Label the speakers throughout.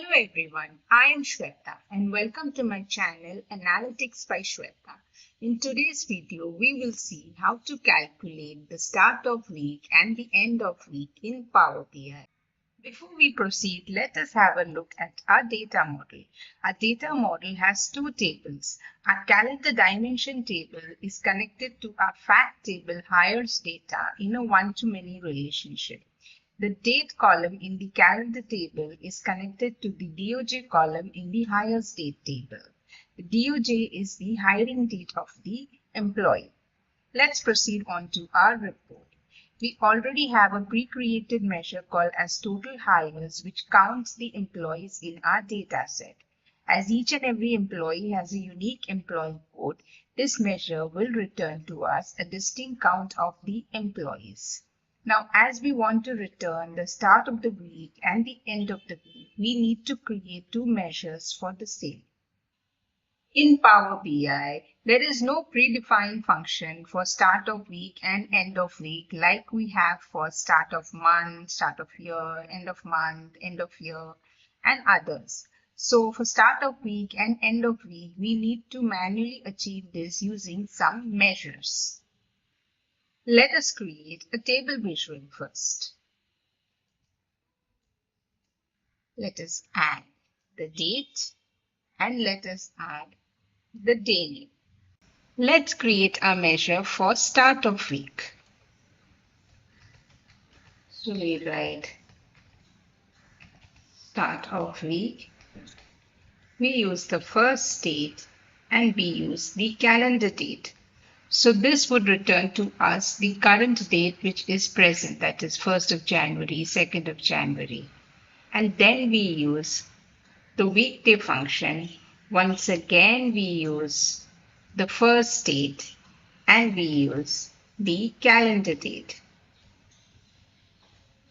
Speaker 1: Hello everyone, I am Shweta and welcome to my channel Analytics by Shweta. In today's video, we will see how to calculate the start of week and the end of week in Power BI. Before we proceed, let us have a look at our data model. Our data model has two tables. Our calendar dimension table is connected to our fact table hires data in a one-to-many relationship. The date column in the calendar table is connected to the DOJ column in the hires date table. The DOJ is the hiring date of the employee. Let's proceed on to our report. We already have a pre-created measure called as total hires, which counts the employees in our data set. As each and every employee has a unique employee code, this measure will return to us a distinct count of the employees. Now, as we want to return the start of the week and the end of the week, we need to create two measures for the same. In Power BI, there is no predefined function for start of week and end of week like we have for start of month, start of year, end of month, end of year, and others. So for start of week and end of week, we need to manually achieve this using some measures. Let us create a table visual first. Let us add the date and let us add the day name. Let's create a measure for start of week. So we write start of week. We use the first date and we use the calendar date. So this would return to us the current date which is present, that is 1st of January, 2nd of January. And then we use the weekday function. Once again we use the first date and we use the calendar date.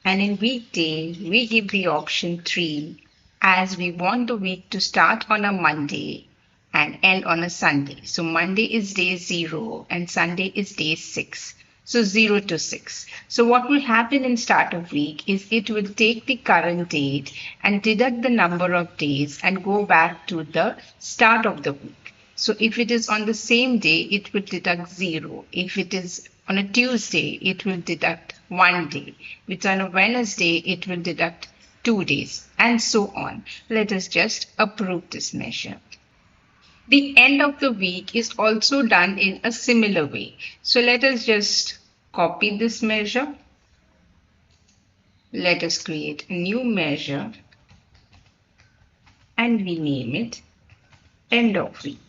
Speaker 1: And in weekday we give the option 3 as we want the week to start on a Monday and end on a Sunday. So Monday is day 0 and Sunday is day 6. So 0 to 6. So what will happen in start of week is it will take the current date and deduct the number of days and go back to the start of the week. So if it is on the same day, it will deduct 0. If it is on a Tuesday, it will deduct 1 day. If it's on a Wednesday, it will deduct 2 days and so on. Let us just approve this measure. The end of the week is also done in a similar way. So let us just copy this measure. Let us create a new measure and we name it end of week.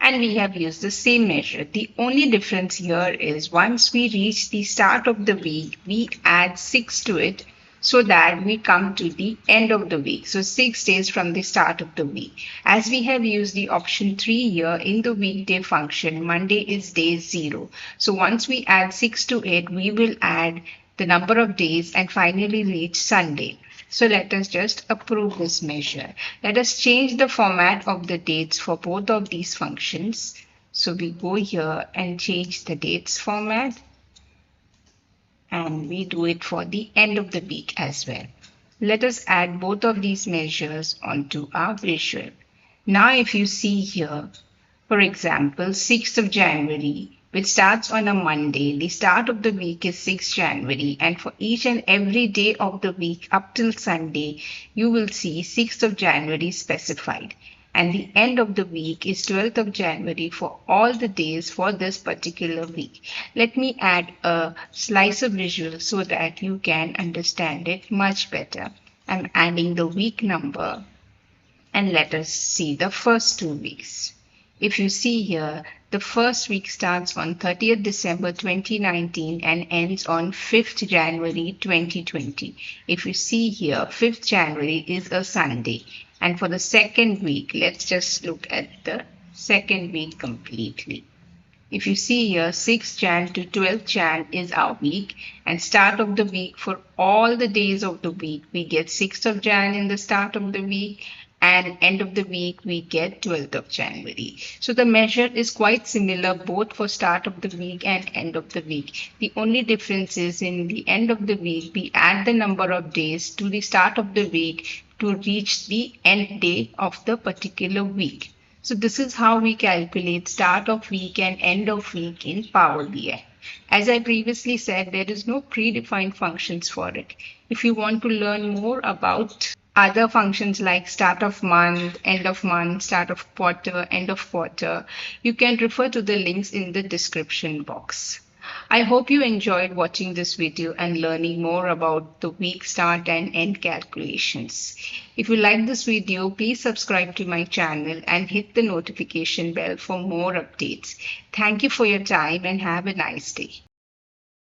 Speaker 1: And we have used the same measure. The only difference here is once we reach the start of the week, we add 6 to it, so that we come to the end of the week. So 6 days from the start of the week. As we have used the option 3 here in the weekday function, Monday is day 0. So once we add 6 to it, we will add the number of days and finally reach Sunday. So let us just approve this measure. Let us change the format of the dates for both of these functions. So we go here and change the dates format. And we do it for the end of the week as well. Let us add both of these measures onto our visual. Now if you see here, for example, 6th of January, which starts on a Monday, the start of the week is 6th January, and for each and every day of the week up till Sunday, you will see 6th of January specified. And the end of the week is 12th of January for all the days for this particular week. Let me add a slicer visual so that you can understand it much better. I'm adding the week number and let us see the first 2 weeks. If you see here, the first week starts on 30th December 2019 and ends on 5th January 2020. If you see here, 5th January is a Sunday. And for the second week, let's just look at the second week completely. If you see here, 6th Jan to 12th Jan is our week, and start of the week for all the days of the week, we get 6th of Jan in the start of the week and end of the week we get 12th of January. So the measure is quite similar both for start of the week and end of the week. The only difference is in the end of the week we add the number of days to the start of the week to reach the end day of the particular week. So this is how we calculate start of week and end of week in Power BI. As I previously said, there is no predefined functions for it. If you want to learn more about other functions like start of month, start of quarter, end of quarter, you can refer to the links in the description box. I hope you enjoyed watching this video and learning more about the week start and end calculations. If you like this video, please subscribe to my channel and hit the notification bell for more updates. Thank you for your time and have a nice day.